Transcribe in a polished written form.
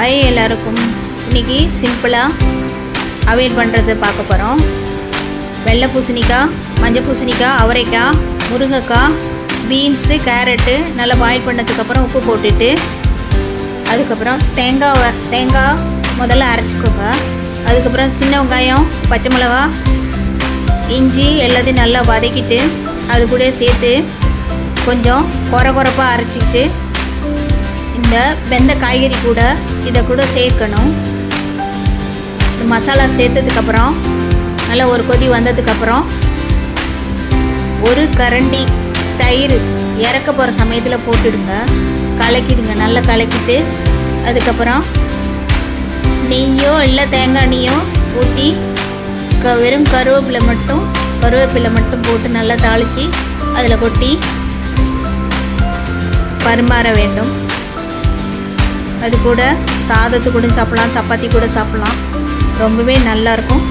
Hi எல்லாருக்கும். இன்றைக்கி சிம்பிளாக அவியல் பண்ணுறது பார்க்க போகிறோம். வெள்ளை பூசணிக்காய், மஞ்சள் பூசணிக்காய், அவரைக்காய், முருங்கைக்காய், பீன்ஸு, கேரட்டு நல்லா பாயில் பண்ணதுக்கப்புறம் உப்பு போட்டுட்டு அதுக்கப்புறம் தேங்காய் முதல்ல அரைச்சிக்கோங்க. அதுக்கப்புறம் சின்ன வெங்காயம், பச்சை மிளகா, இஞ்சி எல்லாத்தையும் நல்லா வதக்கிட்டு அது கூட சேர்த்து கொஞ்சம் கொரப்பாக அரைச்சிக்கிட்டு இந்த வெந்த காய்கறி கூட இதை கூட சேர்க்கணும். இந்த மசாலா சேர்த்ததுக்கப்புறம் நல்லா ஒரு கொதி வந்ததுக்கப்புறம் ஒரு கரண்டி தயிர் இறக்க போகிற சமயத்தில் போட்டுடுங்க. கலக்கிடுங்க. நல்லா கலக்கிட்டு அதுக்கப்புறம் நெய்யோ இல்லை தேங்காய் நெய்யோ ஊற்றி வெறும் கருவேப்பிலை மட்டும் போட்டு நல்லா தாளித்து அதில் கொட்டி பரிமாற வேண்டும். அது கூட சாதத்து கூட சாப்பிட்லாம், சப்பாத்தி கூட சாப்பிட்லாம். ரொம்பவே நல்லாயிருக்கும்.